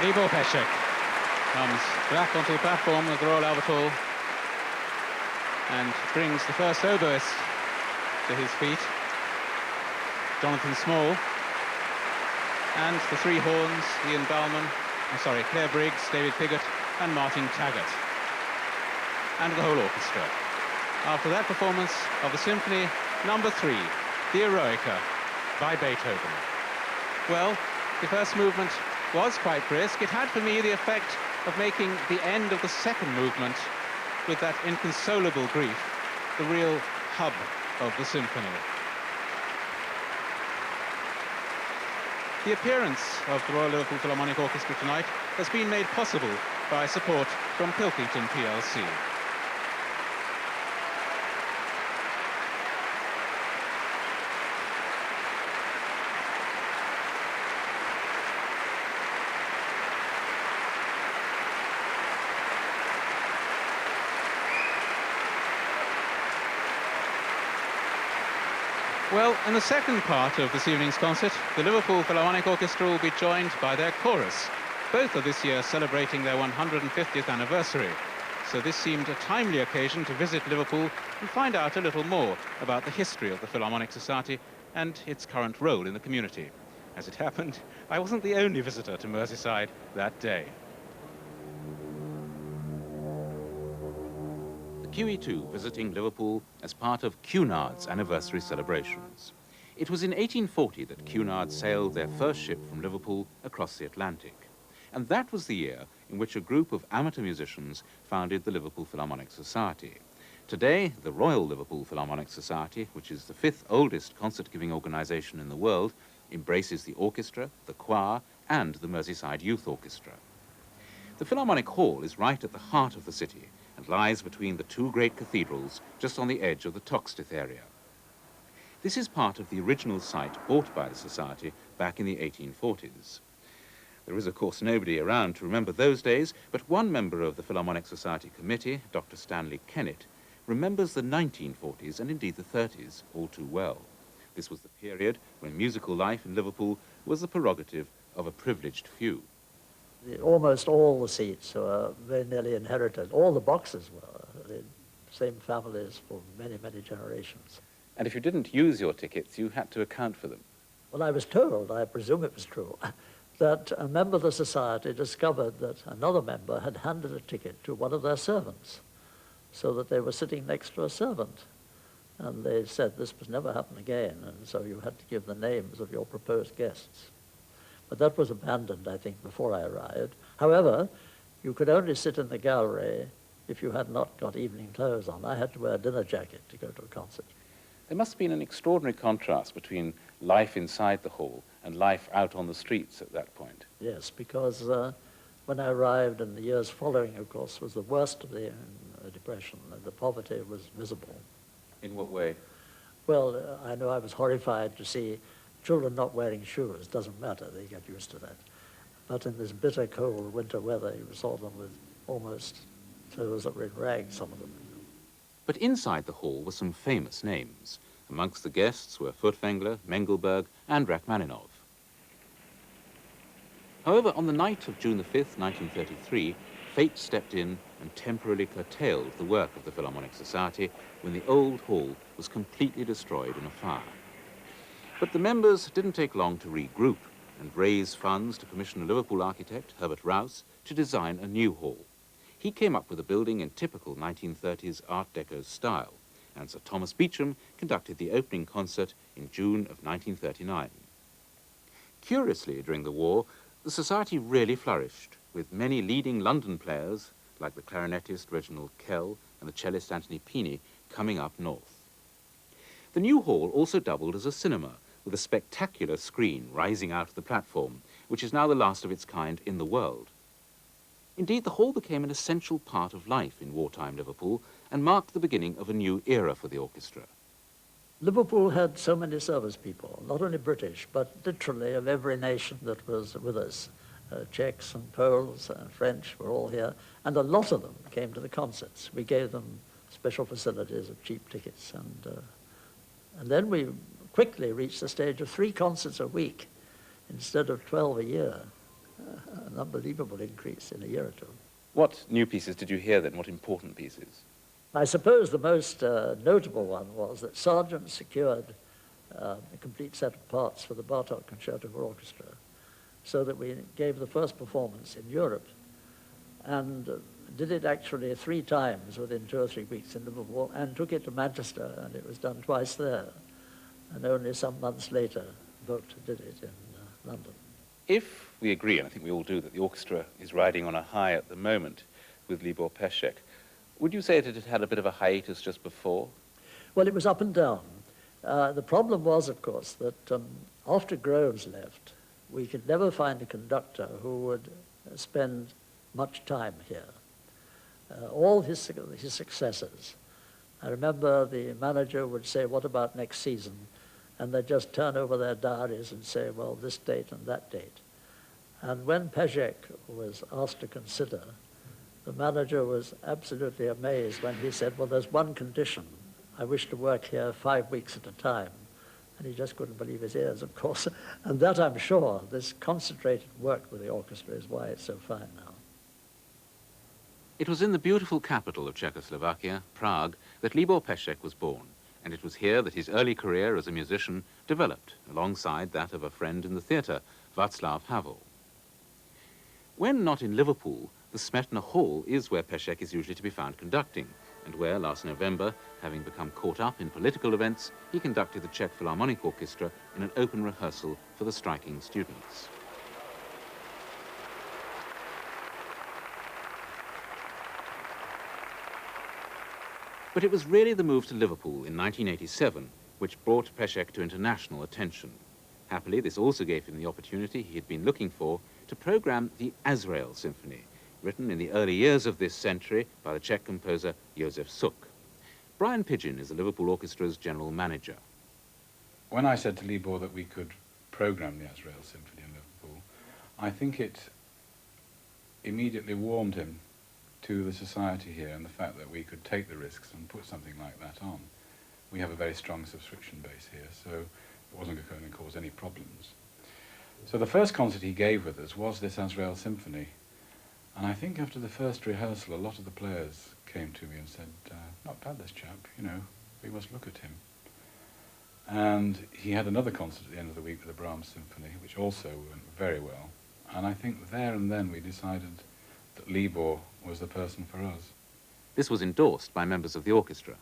Libor Pešek comes back onto the platform of the Royal Albert Hall and brings the first oboist to his feet, Jonathan Small, and the three horns, Claire Briggs, David Piggott, and Martin Taggart, and the whole orchestra. After that performance of the Symphony Number 3, the Eroica, by Beethoven. Well, the first movement was quite brisk. It had for me the effect of making the end of the second movement, with that inconsolable grief, the real hub of the symphony. The appearance of the Royal Liverpool Philharmonic Orchestra tonight has been made possible by support from Pilkington plc. Well, in the second part of this evening's concert, the Liverpool Philharmonic Orchestra will be joined by their chorus, both of this year celebrating their 150th anniversary. So this seemed a timely occasion to visit Liverpool and find out a little more about the history of the Philharmonic Society and its current role in the community. As it happened, I wasn't the only visitor to Merseyside that day. QE2 visiting Liverpool as part of Cunard's anniversary celebrations. It was in 1840 that Cunard sailed their first ship from Liverpool across the Atlantic. And that was the year in which a group of amateur musicians founded the Liverpool Philharmonic Society. Today, the Royal Liverpool Philharmonic Society, which is the 5th oldest concert-giving organisation in the world, embraces the orchestra, the choir, and the Merseyside Youth Orchestra. The Philharmonic Hall is right at the heart of the city and lies between the two great cathedrals just on the edge of the Toxteth area. This is part of the original site bought by the Society back in the 1840s. There is, of course, nobody around to remember those days, but one member of the Philharmonic Society Committee, Dr. Stanley Kennett, remembers the 1940s and indeed the 30s all too well. This was the period when musical life in Liverpool was the prerogative of a privileged few. Almost all the seats were very nearly inherited. All the boxes were in the same families for many, many generations. And if you didn't use your tickets, you had to account for them. Well, I was told, I presume it was true, that a member of the society discovered that another member had handed a ticket to one of their servants, so that they were sitting next to a servant. And they said this must never happen again, and so you had to give the names of your proposed guests. But that was abandoned, I think, before I arrived. However, you could only sit in the gallery if you had not got evening clothes on. I had to wear a dinner jacket to go to a concert. There must have been an extraordinary contrast between life inside the hall and life out on the streets at that point. Yes, because when I arrived and the years following, of course, was the worst of the Depression. The poverty was visible. In what way? Well, I know I was horrified to see children not wearing shoes. Doesn't matter, they get used to that. But in this bitter, cold winter weather, you saw them with almost clothes that were in rags, some of them. But inside the hall were some famous names. Amongst the guests were Furtwängler, Mengelberg, and Rachmaninoff. However, on the night of June the 5th, 1933, fate stepped in and temporarily curtailed the work of the Philharmonic Society when the old hall was completely destroyed in a fire. But the members didn't take long to regroup and raise funds to commission a Liverpool architect, Herbert Rouse, to design a new hall. He came up with a building in typical 1930s Art Deco style, and Sir Thomas Beecham conducted the opening concert in June of 1939. Curiously, during the war, the Society really flourished, with many leading London players, like the clarinetist Reginald Kell and the cellist Anthony Pini, coming up north. The new hall also doubled as a cinema, with a spectacular screen rising out of the platform, which is now the last of its kind in the world. Indeed, the hall became an essential part of life in wartime Liverpool and marked the beginning of a new era for the orchestra. Liverpool had so many service people, not only British, but literally of every nation that was with us. Czechs and Poles and French were all here, and a lot of them came to the concerts. We gave them special facilities of cheap tickets, and then we quickly reached the stage of 3 concerts a week instead of 12 a year. an unbelievable increase in a year or two. What new pieces did you hear then? What important pieces? I suppose the most notable one was that Sargent secured a complete set of parts for the Bartok Concerto for Orchestra, so that we gave the first performance in Europe, and did it actually 3 times within 2 or 3 weeks in Liverpool, and took it to Manchester, and it was done twice there. And only some months later, Vogt did it in London. If we agree, and I think we all do, that the orchestra is riding on a high at the moment with Libor Pešek, would you say that it had a bit of a hiatus just before? Well, it was up and down. The problem was, of course, that after Groves left, we could never find a conductor who would spend much time here. All his successors. I remember the manager would say, "What about next season?" And they'd just turn over their diaries and say, "Well, this date and that date." And when Pešek was asked to consider, the manager was absolutely amazed when he said, "Well, there's one condition. I wish to work here 5 weeks at a time." And he just couldn't believe his ears, of course. And that, I'm sure, this concentrated work with the orchestra is why it's so fine now. It was in the beautiful capital of Czechoslovakia, Prague, that Libor Pešek was born, and it was here that his early career as a musician developed, alongside that of a friend in the theatre, Václav Havel. When not in Liverpool, the Smetana Hall is where Pešek is usually to be found conducting, and where last November, having become caught up in political events, he conducted the Czech Philharmonic Orchestra in an open rehearsal for the striking students. But it was really the move to Liverpool in 1987 which brought Pešek to international attention. Happily, this also gave him the opportunity he had been looking for to program the Azrael Symphony, written in the early years of this century by the Czech composer Josef Suk. Brian Pidgeon is the Liverpool Orchestra's general manager. When I said to Libor that we could program the Azrael Symphony in Liverpool, I think it immediately warmed him to the society here and the fact that we could take the risks and put something like that on. We have a very strong subscription base here, so it wasn't going to cause any problems. So the first concert he gave with us was this Azrael Symphony, and I think after the first rehearsal a lot of the players came to me and said, "Not bad, this chap, you know, we must look at him." And he had another concert at the end of the week with the Brahms Symphony, which also went very well, and I think there and then we decided that Libor was the person for us. This was endorsed by members of the orchestra.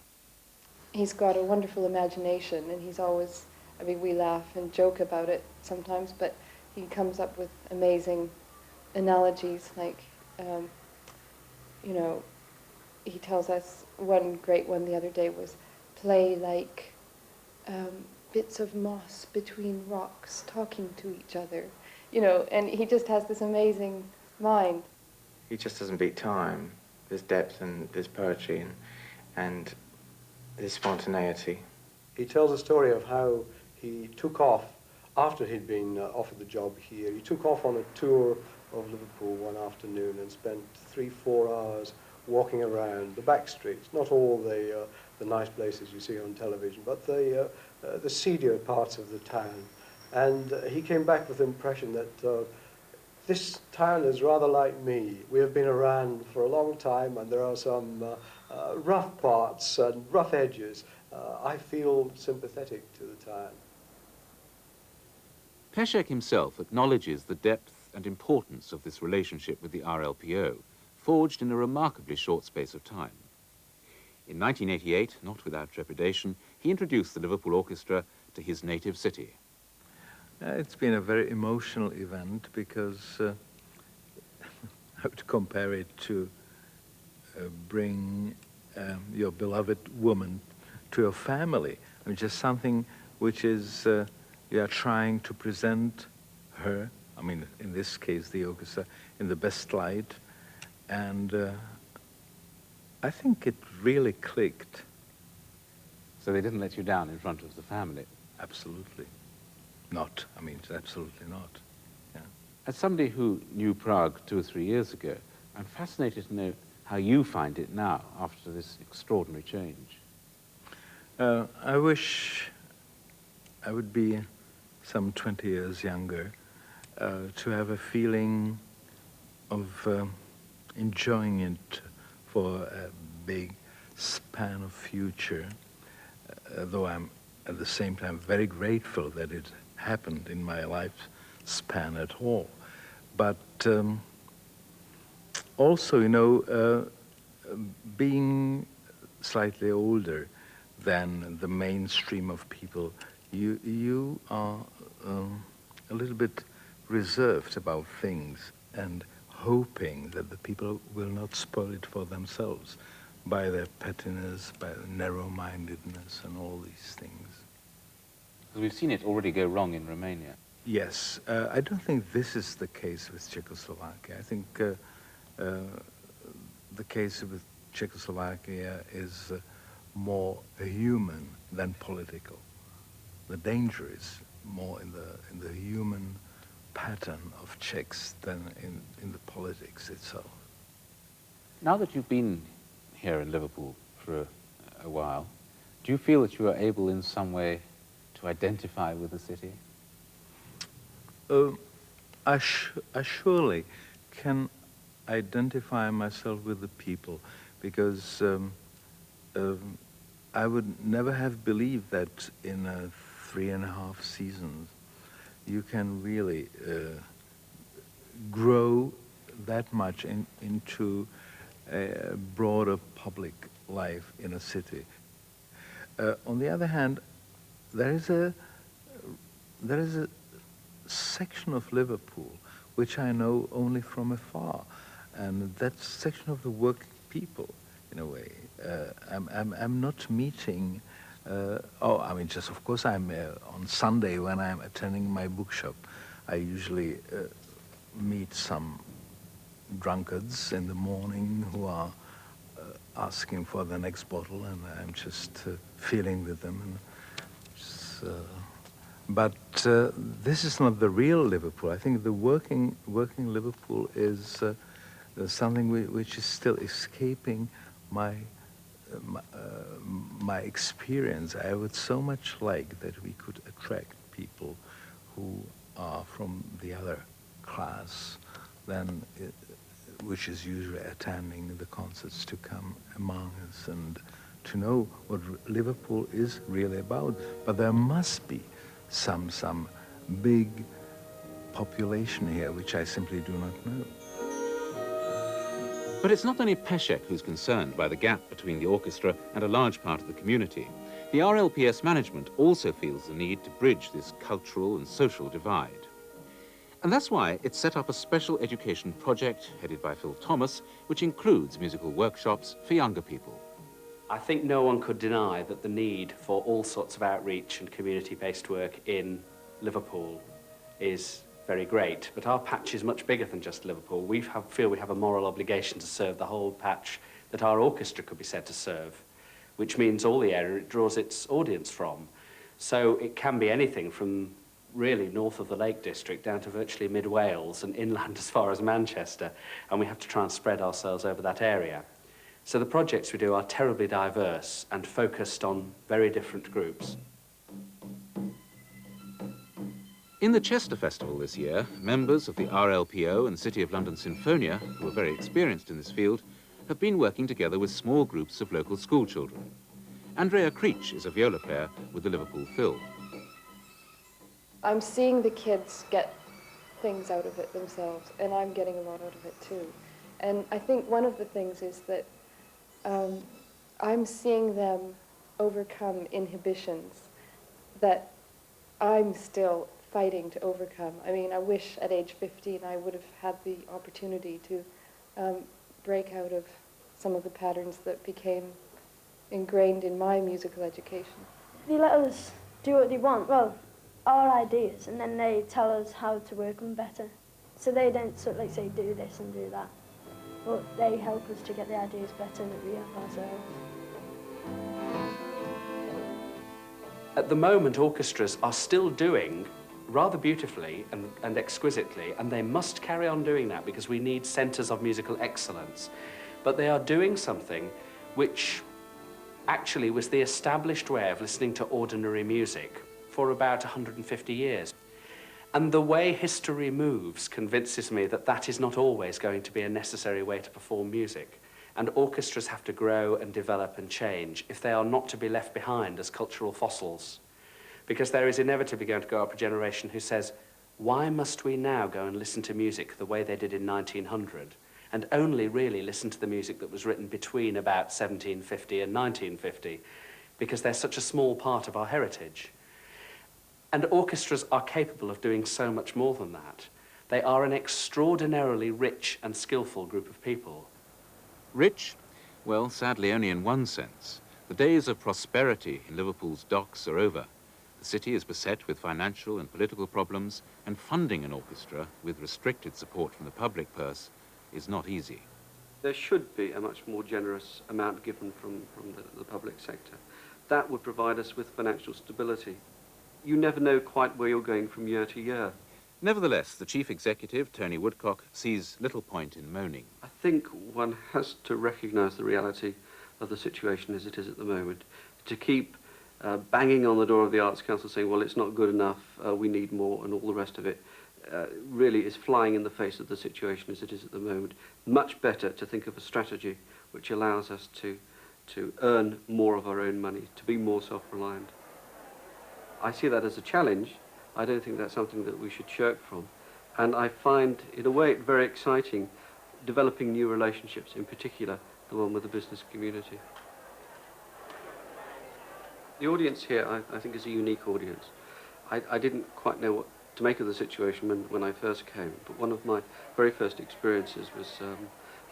He's got a wonderful imagination, and he's always, I mean, we laugh and joke about it sometimes, but he comes up with amazing analogies, like, you know, he tells us one great one the other day was, play like bits of moss between rocks talking to each other, you know, and he just has this amazing mind. He just doesn't beat time. There's depth and there's poetry and there's spontaneity. He tells a story of how he took off after he'd been offered the job here. He took off on a tour of Liverpool one afternoon and spent 3-4 hours walking around the back streets, not all the nice places you see on television, but the seedier parts of the town. And he came back with the impression that this town is rather like me. We have been around for a long time, and there are some rough parts and rough edges. I feel sympathetic to the town. Pešek himself acknowledges the depth and importance of this relationship with the RLPO, forged in a remarkably short space of time. In 1988, not without trepidation, he introduced the Liverpool Orchestra to his native city. It's been a very emotional event because I would compare it to bring your beloved woman to your family. I mean, just something which is, you are trying to present her, I mean, in this case, the orchestra, in the best light. And I think it really clicked. So they didn't let you down in front of the family? Absolutely not. I mean, absolutely not. Yeah. As somebody who knew Prague 2 or 3 years ago, I'm fascinated to know how you find it now after this extraordinary change. I wish I would be some 20 years younger to have a feeling of enjoying it for a big span of future, though I'm at the same time very grateful that it happened in my lifespan at all. But also, you know, being slightly older than the mainstream of people, you are a little bit reserved about things and hoping that the people will not spoil it for themselves by their pettiness, by narrow-mindedness and all these things. Because we've seen it already go wrong in Romania. Yes, I don't think this is the case with Czechoslovakia. I think the case with Czechoslovakia is more human than political. The danger is more in the human pattern of Czechs than in the politics itself. Now that you've been here in Liverpool for a while, do you feel that you are able in some way to identify with the city? I surely can identify myself with the people, because I would never have believed that in 3.5 seasons you can really grow that much into a broader public life in a city. On the other hand, there is a section of Liverpool which I know only from afar, and that section of the working people, in a way. I'm not meeting. I mean, just of course, I'm on Sunday when I'm attending my bookshop. I usually meet some drunkards in the morning who are asking for the next bottle, and I'm just feeling with them. And just, but this is not the real Liverpool. I think the working Liverpool is something which is still escaping my experience. I would so much like that we could attract people who are from the other class than which is usually attending the concerts, to come among us and to know what Liverpool is really about. But there must be some big population here which I simply do not know. But it's not only Pešek who's concerned by the gap between the orchestra and a large part of the community. The RLPS management also feels the need to bridge this cultural and social divide. And that's why it set up a special education project headed by Phil Thomas, which includes musical workshops for younger people. I think no one could deny that the need for all sorts of outreach and community-based work in Liverpool is very great, but our patch is much bigger than just Liverpool. We feel we have a moral obligation to serve the whole patch that our orchestra could be said to serve, which means all the area it draws its audience from. So it can be anything from really north of the Lake District down to virtually mid-Wales and inland as far as Manchester, and we have to try and spread ourselves over that area. So the projects we do are terribly diverse and focused on very different groups. In the Chester Festival this year, members of the RLPO and City of London Sinfonia, who are very experienced in this field, have been working together with small groups of local school children. Andrea Creech is a viola player with the Liverpool Phil. I'm seeing the kids get things out of it themselves, and I'm getting a lot out of it too. And I think one of the things is that I'm seeing them overcome inhibitions that I'm still fighting to overcome. I mean, I wish at age 15 I would have had the opportunity to break out of some of the patterns that became ingrained in my musical education. They let us do what they want, well, our ideas, and then they tell us how to work them better. So they don't sort of like say, do this and do that, but they help us to get the ideas better that we have ourselves. At the moment, orchestras are still doing rather beautifully and exquisitely, and they must carry on doing that because we need centres of musical excellence. But they are doing something which actually was the established way of listening to ordinary music for about 150 years. And the way history moves convinces me that that is not always going to be a necessary way to perform music. And orchestras have to grow and develop and change if they are not to be left behind as cultural fossils. Because there is inevitably going to grow up a generation who says, why must we now go and listen to music the way they did in 1900 and only really listen to the music that was written between about 1750 and 1950 because they're such a small part of our heritage? And orchestras are capable of doing so much more than that. They are an extraordinarily rich and skillful group of people. Rich? Well, sadly only in one sense. The days of prosperity in Liverpool's docks are over. The city is beset with financial and political problems, and funding an orchestra with restricted support from the public purse is not easy. There should be a much more generous amount given from the public sector. That would provide us with financial stability. You never know quite where you're going from year to year. Nevertheless, the chief executive, Tony Woodcock, sees little point in moaning. I think one has to recognise the reality of the situation as it is at the moment. To keep banging on the door of the Arts Council saying, well, it's not good enough, we need more, and all the rest of it, really is flying in the face of the situation as it is at the moment. Much better to think of a strategy which allows us to earn more of our own money, to be more self-reliant. I see that as a challenge. I don't think that's something that we should shirk from. And I find, in a way, it very exciting developing new relationships, in particular the one with the business community. The audience here, I think, is a unique audience. I didn't quite know what to make of the situation when I first came, but one of my very first experiences was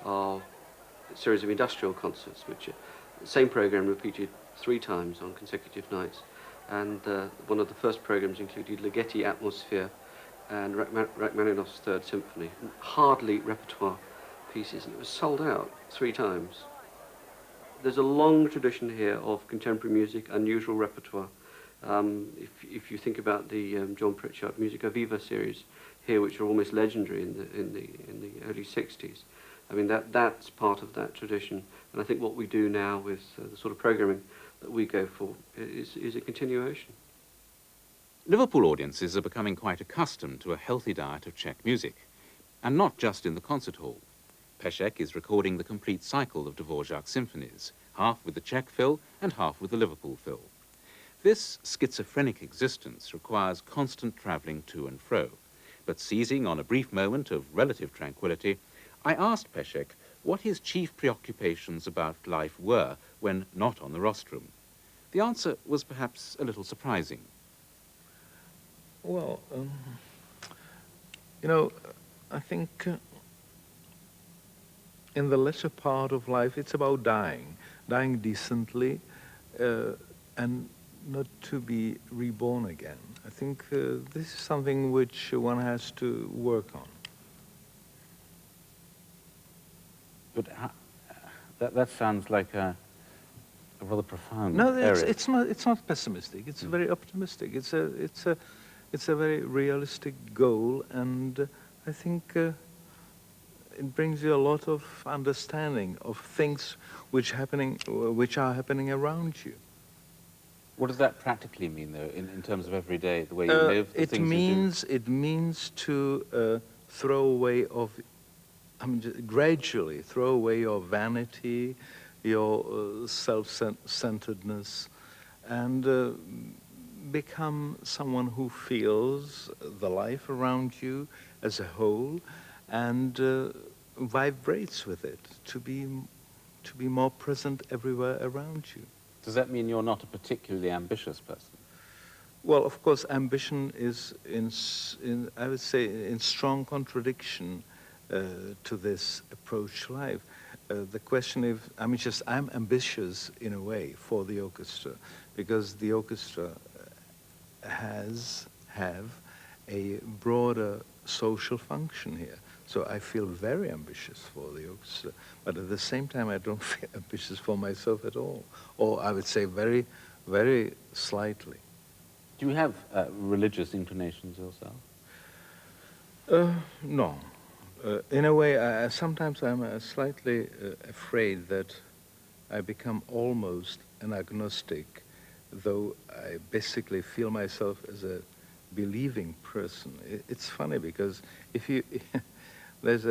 our series of industrial concerts, which the same program repeated 3 times on consecutive nights. And one of the first programs included Ligeti Atmosphere and Rachmaninoff's Third Symphony, hardly repertoire pieces, and it was sold out 3 times. There's a long tradition here of contemporary music, unusual repertoire. If you think about the John Pritchard Musica Viva series here, which are almost legendary in the early 60s, I mean that's part of that tradition. And I think what we do now with the sort of programming that we go for is a continuation. Liverpool audiences are becoming quite accustomed to a healthy diet of Czech music, and not just in the concert hall. Pešek is recording the complete cycle of Dvorak's symphonies, half with the Czech fill and half with the Liverpool fill. This schizophrenic existence requires constant travelling to and fro, but seizing on a brief moment of relative tranquility, I asked Pešek what his chief preoccupations about life were when not on the rostrum. The answer was perhaps a little surprising. Well, you know, I think in the lesser part of life, it's about dying decently, and not to be reborn again. I think this is something which one has to work on. But that sounds like a rather profound No, area. it's not pessimistic. It's very optimistic. It's a very realistic goal, and I think it brings you a lot of understanding of things which are happening around you. What does that practically mean, though, in terms of every day, the way you live, the things you do? It means to throw away gradually throw away your vanity, your self-centeredness, and become someone who feels the life around you as a whole and vibrates with it, to be more present everywhere around you. Does that mean you're not a particularly ambitious person? Well, of course, ambition is, I would say, in strong contradiction to this approach to life. The question is, I'm ambitious in a way for the orchestra, because the orchestra have a broader social function here. So I feel very ambitious for the orchestra, but at the same time I don't feel ambitious for myself at all, or I would say very, very slightly. Do you have religious inclinations yourself? No. In a way, sometimes I'm slightly afraid that I become almost an agnostic, though I basically feel myself as a believing person. It's funny because if you, there's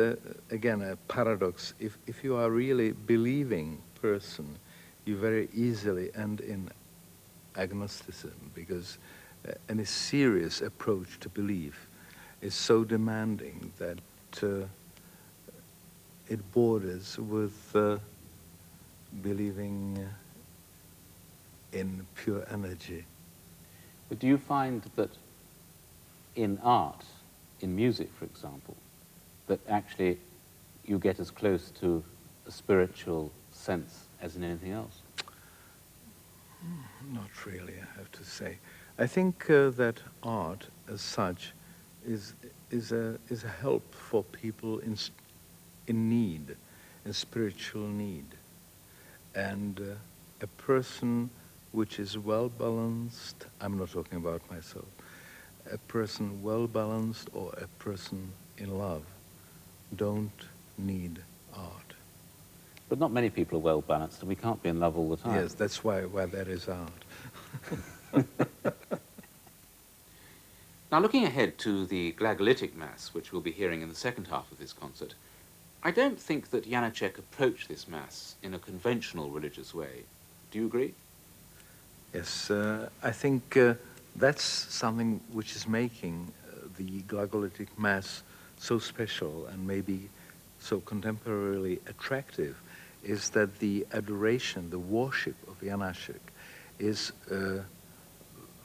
again a paradox. If you are really believing person, you very easily end in agnosticism, because any serious approach to belief is so demanding that it borders with believing in pure energy. But do you find that in art, in music, for example, that actually you get as close to a spiritual sense as in anything else? Not really, I have to say. I think that art, as such, is a help for people in need, in spiritual need, and a person which is well balanced. I'm not talking about myself. A person well balanced or a person in love don't need art. But not many people are well balanced, and we can't be in love all the time. Yes, that's why there is art. Now, looking ahead to the Glagolitic Mass, which we'll be hearing in the second half of this concert, I don't think that Janacek approached this Mass in a conventional religious way. Do you agree? Yes, I think that's something which is making the Glagolitic Mass so special and maybe so contemporarily attractive, is that the adoration, the worship of Janacek is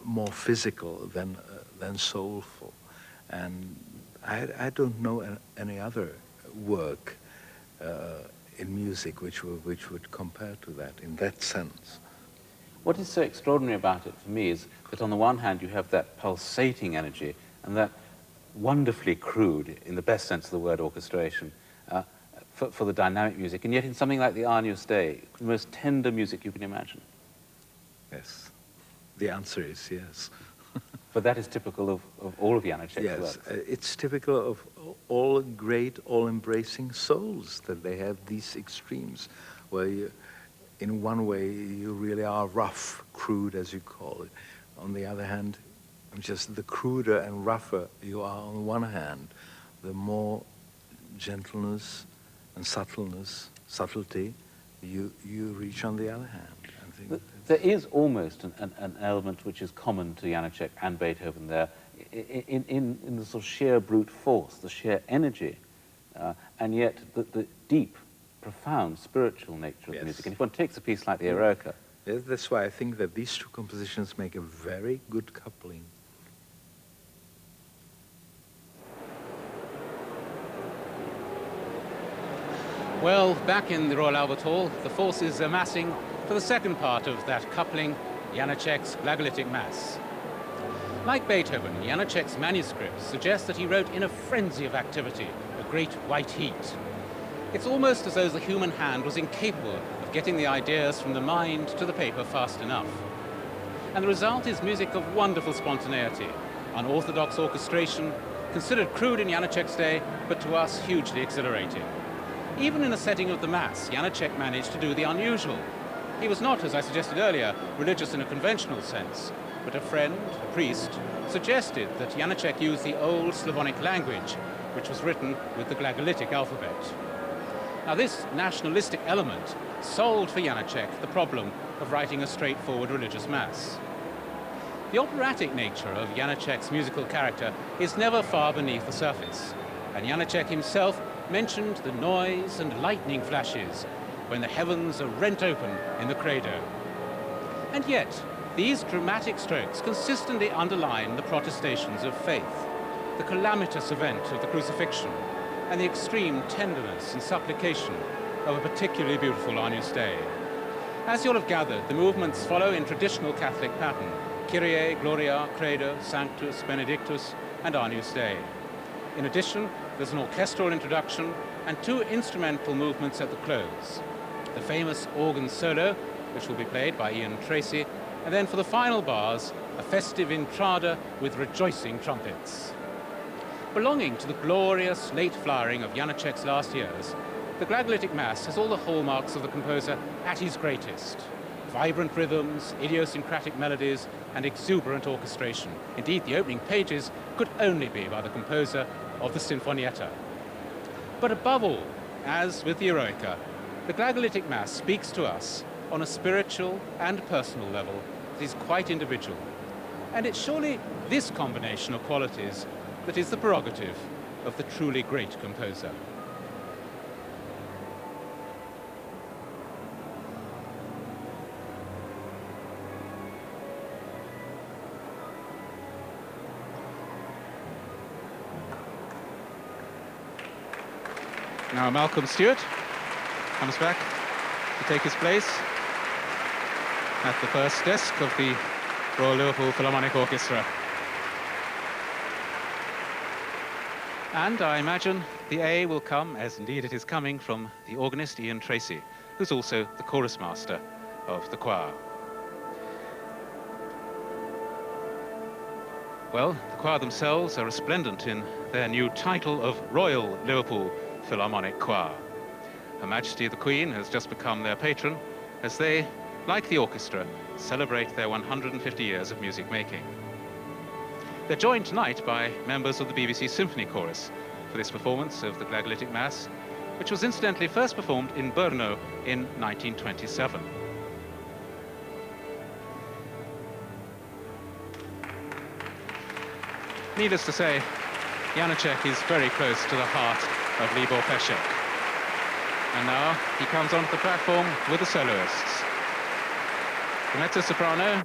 more physical than soulful. And I don't know any other work in music which would compare to that in that sense. What is so extraordinary about it for me is that on the one hand you have that pulsating energy and that wonderfully crude, in the best sense of the word, orchestration for the dynamic music, and yet in something like the Agnus Dei, the most tender music you can imagine. Yes, the answer is yes. But that is typical of all of Janacek's yes, works. It's typical of all great, all-embracing souls, that they have these extremes, where you, in one way you really are rough, crude as you call it. On the other hand, just the cruder and rougher you are on one hand, the more gentleness and subtlety you reach on the other hand. I think there is almost an element which is common to Janacek and Beethoven there, in the sort of sheer brute force, the sheer energy, and yet the deep, profound spiritual nature of the music. And if one takes a piece like the Eroica, yes, that's why I think that these two compositions make a very good coupling. well, back in the Royal Albert Hall, the forces are massing for the second part of that coupling, Janacek's Glagolitic Mass. Like Beethoven, Janacek's manuscripts suggest that he wrote in a frenzy of activity, a great white heat. It's almost as though the human hand was incapable of getting the ideas from the mind to the paper fast enough. And the result is music of wonderful spontaneity, unorthodox orchestration, considered crude in Janacek's day, but to us hugely exhilarating. Even in a setting of the Mass, Janacek managed to do the unusual. He was not, as I suggested earlier, religious in a conventional sense, but a friend, a priest, suggested that Janacek use the old Slavonic language, which was written with the Glagolitic alphabet. Now, this nationalistic element solved for Janacek the problem of writing a straightforward religious Mass. The operatic nature of Janacek's musical character is never far beneath the surface, and Janacek himself mentioned the noise and lightning flashes when the heavens are rent open in the credo. And yet, these dramatic strokes consistently underline the protestations of faith, the calamitous event of the crucifixion, and the extreme tenderness and supplication of a particularly beautiful Agnus Dei. As you'll have gathered, the movements follow in traditional Catholic pattern: Kyrie, Gloria, Credo, Sanctus, Benedictus, and Agnus Dei. In addition, there's an orchestral introduction and two instrumental movements at the close. The famous organ solo, which will be played by Ian Tracy, and then for the final bars, a festive intrada with rejoicing trumpets. Belonging to the glorious late flowering of Janacek's last years, the Glagolitic Mass has all the hallmarks of the composer at his greatest. vibrant rhythms, idiosyncratic melodies, and exuberant orchestration. Indeed, the opening pages could only be by the composer of the Sinfonietta. But above all, as with the Eroica, the Glagolitic Mass speaks to us on a spiritual and personal level that is quite individual. And it's surely this combination of qualities that is the prerogative of the truly great composer. Now Malcolm Stewart comes back to take his place at the first desk of the Royal Liverpool Philharmonic Orchestra. And I imagine the A will come, as indeed it is coming, from the organist Ian Tracy, who's also the chorus master of the choir. Well, the choir themselves are resplendent in their new title of Royal Liverpool Philharmonic Choir. Her Majesty the Queen has just become their patron as they, like the orchestra, celebrate their 150 years of music making. They're joined tonight by members of the BBC Symphony Chorus for this performance of the Glagolitic Mass, which was incidentally first performed in Brno in 1927. Needless to say, Janacek is very close to the heart of Libor Pešek. And now he comes onto the platform with the soloists. The mezzo-soprano,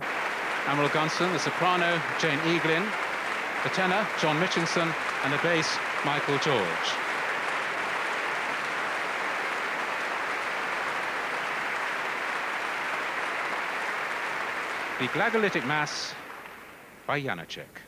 Amaral Gunson, the soprano, Jane Eaglin, the tenor, John Mitchinson, and the bass, Michael George. The Glagolitic Mass by Janacek.